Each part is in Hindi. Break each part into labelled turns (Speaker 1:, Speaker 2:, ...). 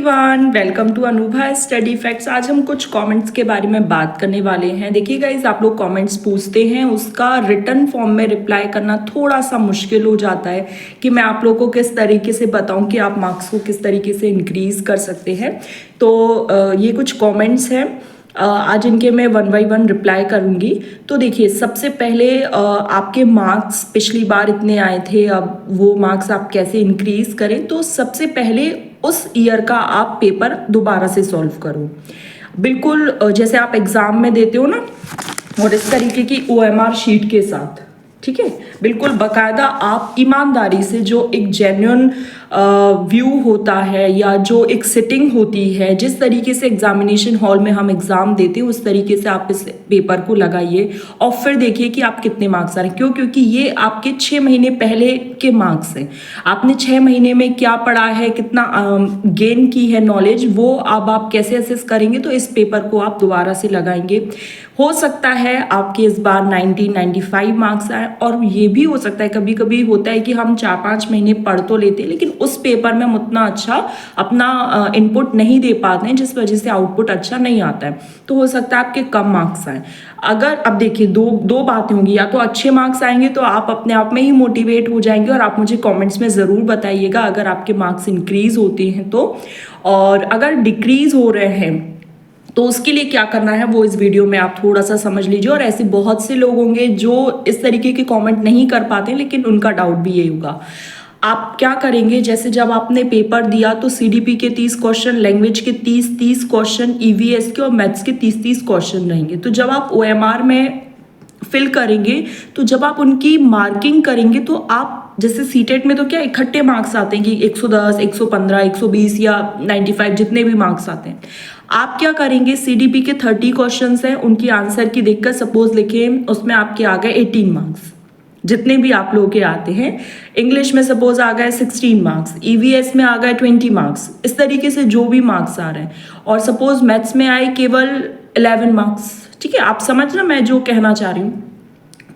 Speaker 1: Everyone, welcome to Anubha study facts. आज हम कुछ कमेंट्स के बारे में बात करने वाले हैं। देखिए गाइस, आप लोग कमेंट्स पूछते हैं, उसका रिटर्न फॉर्म में रिप्लाई करना थोड़ा सा मुश्किल हो जाता है कि मैं आप लोगों को किस तरीके से बताऊं कि आप मार्क्स को किस तरीके से इंक्रीज कर सकते हैं। तो ये कुछ कमेंट्स हैं, आज इनके मैं वन बाई वन रिप्लाई करूंगी। तो देखिए, सबसे पहले आपके मार्क्स पिछली बार इतने आए थे, अब वो मार्क्स आप कैसे इंक्रीज करें। तो सबसे पहले उस ईयर का आप पेपर दोबारा से सॉल्व करो, बिल्कुल जैसे आप एग्जाम में देते हो ना, और इस तरीके की OMR शीट के साथ, ठीक है। बिल्कुल बाकायदा आप ईमानदारी से, जो एक जेन्युइन व्यू होता है या जो एक सिटिंग होती है, जिस तरीके से एग्जामिनेशन हॉल में हम एग्जाम देते हैं उस तरीके से आप इस पेपर को लगाइए और फिर देखिए कि आप कितने मार्क्स आ रहे हैं। क्यों? क्योंकि ये आपके 6 महीने पहले के मार्क्स हैं। आपने 6 महीने में क्या पढ़ा है, कितना गेन की है नॉलेज, वो अब आप कैसे असेस करेंगे। तो इस पेपर को आप दोबारा से लगाएंगे। हो सकता है आपके इस बार 95 मार्क्स आए, और ये भी हो सकता है, कभी कभी होता है कि हम 4-5 महीने पढ़ तो लेते हैं लेकिन उस पेपर में हम उतना अच्छा अपना इनपुट नहीं दे पाते हैं, जिस वजह से आउटपुट अच्छा नहीं आता है। तो हो सकता है आपके कम मार्क्स आए। अगर अब देखिए, दो बातें होंगी, या तो अच्छे मार्क्स आएंगे तो आप अपने आप में ही मोटिवेट हो जाएंगे, और आप मुझे कमेंट्स में ज़रूर बताइएगा अगर आपके मार्क्स इंक्रीज होते हैं तो। और अगर डिक्रीज हो रहे हैं तो उसके लिए क्या करना है वो इस वीडियो में आप थोड़ा सा समझ लीजिए। और ऐसे बहुत से लोग होंगे जो इस तरीके के कमेंट नहीं कर पाते, लेकिन उनका डाउट भी यही होगा। आप क्या करेंगे, जैसे जब आपने पेपर दिया तो CDP के 30 क्वेश्चन, लैंग्वेज के 30 क्वेश्चन, EVS के और मैथ्स के 30 क्वेश्चन रहेंगे। तो जब आप OMR में फिल करेंगे, तो जब आप उनकी मार्किंग करेंगे तो आप, जैसे सीटेट में तो क्या इकट्ठे मार्क्स आते हैं कि 110, 115, 120 या 95, जितने भी मार्क्स आते हैं। आप क्या करेंगे, CDP के 30 क्वेश्चंस हैं, उनकी आंसर की देखकर सपोज लिखें, उसमें आपके आ गए 18 मार्क्स, जितने भी आप लोगों के आते हैं। इंग्लिश में सपोज आ गए 16 मार्क्स, EVS में आ गए 20 मार्क्स, इस तरीके से जो भी मार्क्स आ रहे हैं। और सपोज मैथ्स में आए केवल 11 मार्क्स, ठीक है। आप समझ ना मैं जो कहना चाह रही हूँ।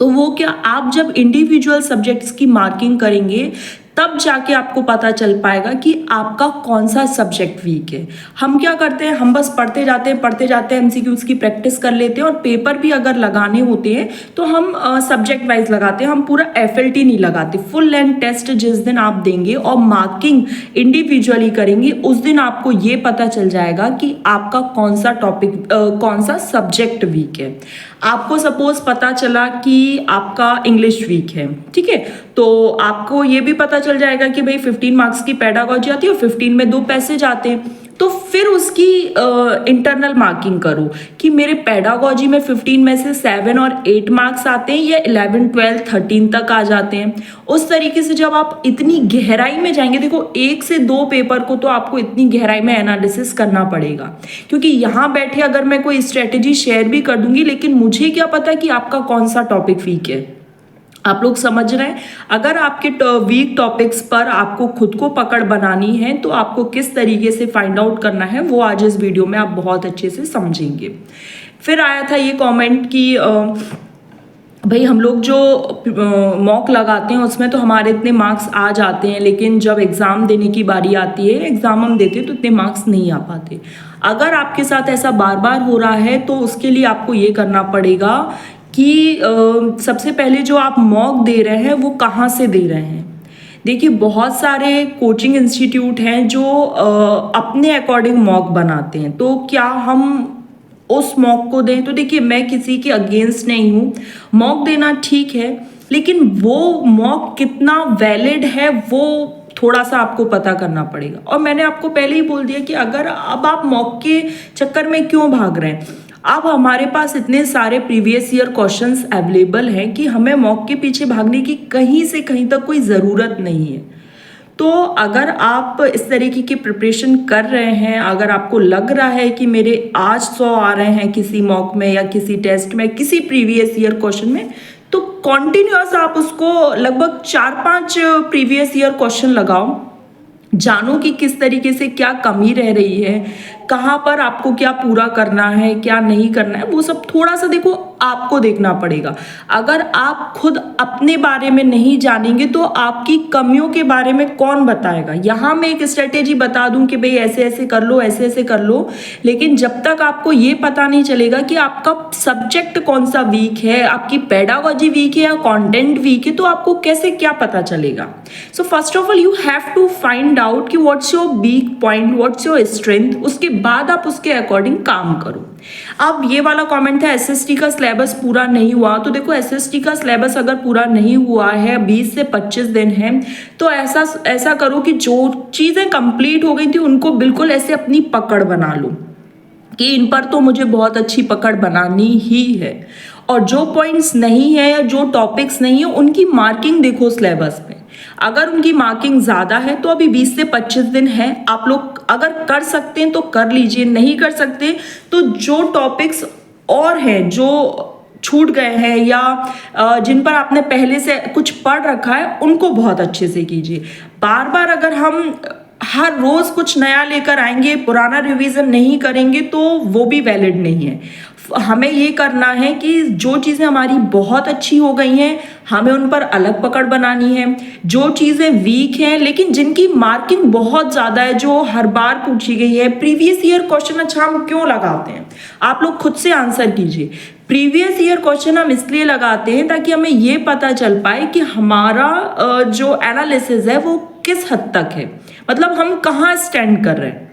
Speaker 1: तो वो क्या, आप जब इंडिविजुअल सब्जेक्ट्स की मार्किंग करेंगे तब जाके आपको पता चल पाएगा कि आपका कौन सा सब्जेक्ट वीक है। हम क्या करते हैं, हम बस पढ़ते जाते हैं, MCQs की प्रैक्टिस कर लेते हैं, और पेपर भी अगर लगाने होते हैं तो हम सब्जेक्ट वाइज लगाते हैं, हम पूरा FLT नहीं लगाते। फुल लेंथ टेस्ट जिस दिन आप देंगे और मार्किंग इंडिविजुअली करेंगे, उस दिन आपको ये पता चल जाएगा कि आपका कौन सा टॉपिक, कौन सा सब्जेक्ट वीक है। आपको सपोज पता चला कि आपका इंग्लिश वीक है, ठीक है, तो आपको ये भी पता चल जाएगा कि भाई 15 मार्क्स की पेडागॉजी आती है और 15 में 2 पैसेज आते हैं। तो फिर उसकी इंटरनल मार्किंग करो कि मेरे पेडागॉजी में 15 में से 7 और 8 मार्क्स आते हैं या 11, 12, 13 तक आ जाते हैं। उस तरीके से जब आप इतनी गहराई में जाएंगे, देखो 1 से 2 पेपर को तो आपको इतनी गहराई में एनालिसिस करना पड़ेगा, क्योंकि यहाँ बैठे अगर मैं कोई स्ट्रेटेजी शेयर भी कर दूंगी, लेकिन मुझे क्या पता कि आपका कौन सा टॉपिक वीक है। आप लोग समझ रहे हैं? अगर आपके वीक टॉपिक्स पर आपको खुद को पकड़ बनानी है तो आपको किस तरीके से फाइंड आउट करना है वो आज इस वीडियो में आप बहुत अच्छे से समझेंगे। फिर आया था ये कमेंट कि भाई हम लोग जो मॉक लगाते हैं उसमें तो हमारे इतने मार्क्स आ जाते हैं, लेकिन जब एग्ज़ाम देने की बारी आती है, एग्ज़ाम हम देते हैं तो इतने मार्क्स नहीं आ पाते। अगर आपके साथ ऐसा बार बार हो रहा है तो उसके लिए आपको ये करना पड़ेगा कि सबसे पहले जो आप मॉक दे रहे हैं वो कहाँ से दे रहे हैं। देखिए, बहुत सारे कोचिंग इंस्टीट्यूट हैं जो अपने अकॉर्डिंग मॉक बनाते हैं, तो क्या हम उस मॉक को दें? तो देखिए, मैं किसी के अगेंस्ट नहीं हूँ, मॉक देना ठीक है, लेकिन वो मॉक कितना वैलिड है वो थोड़ा सा आपको पता करना पड़ेगा। और मैंने आपको पहले ही बोल दिया कि अगर अब आप मॉक के चक्कर में क्यों भाग रहे हैं, अब हमारे पास इतने सारे प्रीवियस ईयर क्वेश्चंस अवेलेबल हैं कि हमें मॉक के पीछे भागने की कहीं से कहीं तक कोई ज़रूरत नहीं है। तो अगर आप इस तरीके की प्रिपरेशन कर रहे हैं, अगर आपको लग रहा है कि मेरे आज 100 आ रहे हैं किसी मॉक में या किसी टेस्ट में, किसी प्रीवियस ईयर क्वेश्चन में, तो कॉन्टिन्यूअस आप उसको लगभग 4-5 प्रीवियस ईयर क्वेश्चन लगाओ, जानो कि किस तरीके से क्या कमी रह रही है, कहाँ पर आपको क्या पूरा करना है, क्या नहीं करना है, वो सब थोड़ा सा देखो। आपको देखना पड़ेगा। अगर आप खुद अपने बारे में नहीं जानेंगे तो आपकी कमियों के बारे में कौन बताएगा। यहाँ मैं एक स्ट्रेटेजी बता दूं कि भाई ऐसे ऐसे कर लो, ऐसे ऐसे कर लो, लेकिन जब तक आपको ये पता नहीं चलेगा कि आपका सब्जेक्ट कौन सा वीक है, आपकी पेडागोजी वीक है या कंटेंट वीक है, तो आपको कैसे क्या पता चलेगा। So first of all you have to find out कि what's your weak point, what's your strength, उसके बाद आप उसके अकॉर्डिंग काम करो। अब ये वाला कमेंट था एसएसटी का सिलेबस पूरा नहीं हुआ, तो देखो एसएसटी का सिलेबस अगर पूरा नहीं हुआ है, 20 से 25 दिन है, तो ऐसा करो कि जो चीजें कंप्लीट हो गई थी उनको बिल्कुल ऐसे अपनी पकड़ बना लो कि इन पर तो मुझे बहुत अच्छी पकड़ बनानी ही है, और जो पॉइंट्स नहीं है या जो टॉपिक्स नहीं है उनकी मार्किंग देखो सिलेबस में। अगर उनकी मार्किंग ज़्यादा है तो अभी 20 से 25 दिन है, आप लोग अगर कर सकते हैं तो कर लीजिए, नहीं कर सकते तो जो टॉपिक्स और हैं जो छूट गए हैं या जिन पर आपने पहले से कुछ पढ़ रखा है उनको बहुत अच्छे से कीजिए। बार बार अगर हम हर रोज कुछ नया लेकर आएंगे, पुराना रिवीजन नहीं करेंगे तो वो भी वैलिड नहीं है। हमें ये करना है कि जो चीज़ें हमारी बहुत अच्छी हो गई हैं हमें उन पर अलग पकड़ बनानी है, जो चीज़ें वीक हैं लेकिन जिनकी मार्किंग बहुत ज़्यादा है, जो हर बार पूछी गई है, प्रीवियस ईयर क्वेश्चन अच्छा हम क्यों लगाते हैं, आप लोग खुद से आंसर कीजिए। प्रीवियस ईयर क्वेश्चन हम इसलिए लगाते हैं ताकि हमें ये पता चल पाए कि हमारा जो एनालिसिस है वो किस हद तक है, मतलब हम कहाँ स्टैंड कर रहे हैं।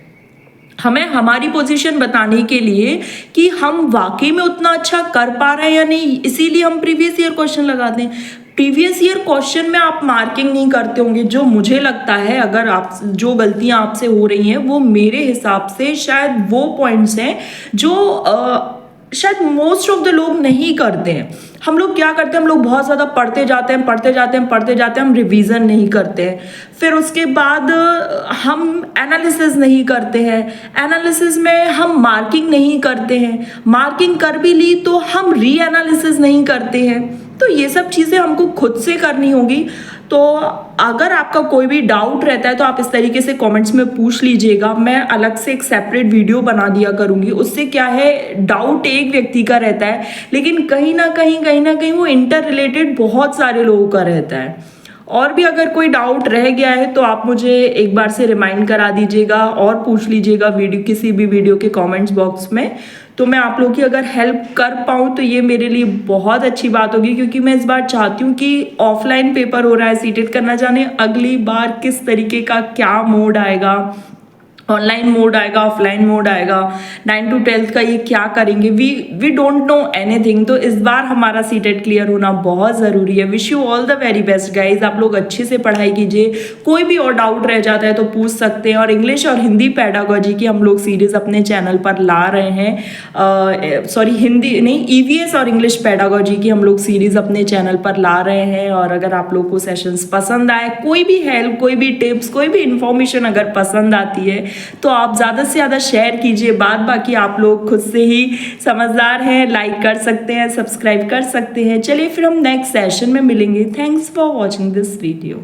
Speaker 1: हमें हमारी पोजीशन बताने के लिए कि हम वाकई में उतना अच्छा कर पा रहे हैं या नहीं, इसीलिए हम प्रीवियस ईयर क्वेश्चन लगाते हैं। प्रीवियस ईयर क्वेश्चन में आप मार्किंग नहीं करते होंगे, जो मुझे लगता है अगर आप जो गलतियां आपसे हो रही हैं वो मेरे हिसाब से शायद वो पॉइंट्स हैं जो शायद मोस्ट ऑफ द लोग नहीं करते हैं। हम लोग क्या करते हैं, हम लोग बहुत ज़्यादा पढ़ते जाते हैं, हम रिवीजन नहीं करते हैं, फिर उसके बाद हम एनालिसिस नहीं करते हैं, एनालिसिस में हम मार्किंग नहीं करते हैं, मार्किंग कर भी ली तो हम री एनालिसिस नहीं करते हैं। तो ये सब चीज़ें हमको खुद से करनी होगी। तो अगर आपका कोई भी डाउट रहता है तो आप इस तरीके से कमेंट्स में पूछ लीजिएगा, मैं अलग से एक सेपरेट वीडियो बना दिया करूँगी। उससे क्या है, डाउट एक व्यक्ति का रहता है लेकिन कहीं ना कहीं वो इंटर रिलेटेड बहुत सारे लोगों का रहता है। और भी अगर कोई डाउट रह गया है तो आप मुझे एक बार से रिमाइंड करा दीजिएगा और पूछ लीजिएगा वीडियो किसी भी वीडियो के कमेंट्स बॉक्स में, तो मैं आप लोग की अगर हेल्प कर पाऊँ तो ये मेरे लिए बहुत अच्छी बात होगी, क्योंकि मैं इस बार चाहती हूँ कि ऑफलाइन पेपर हो रहा है सीटेट करना, जाने अगली बार किस तरीके का क्या मोड आएगा, ऑनलाइन मोड आएगा, ऑफलाइन मोड आएगा, 9 to 12 का ये क्या करेंगे, वी डोंट नो एनीथिंग। तो इस बार हमारा सीटेट क्लियर होना बहुत ज़रूरी है। Wish you all the very best guys. आप लोग अच्छे से पढ़ाई कीजिए, कोई भी और डाउट रह जाता है तो पूछ सकते हैं। और इंग्लिश और हिंदी पेडागोजी की हम लोग सीरीज अपने चैनल पर ला रहे हैं, सॉरी हिंदी नहीं, ईवीएस और इंग्लिश पेडागोजी की हम लोग सीरीज अपने चैनल पर ला रहे हैं। और अगर आप लोग को सेशंस पसंद आए, कोई भी हेल्प, कोई भी टिप्स, कोई भी इंफॉर्मेशन अगर पसंद आती है तो आप ज़्यादा से ज़्यादा शेयर कीजिए। बाद बाकी आप लोग खुद से ही समझदार हैं, लाइक कर सकते हैं, सब्सक्राइब कर सकते हैं। चलिए फिर हम नेक्स्ट सेशन में मिलेंगे। Thanks for watching this video.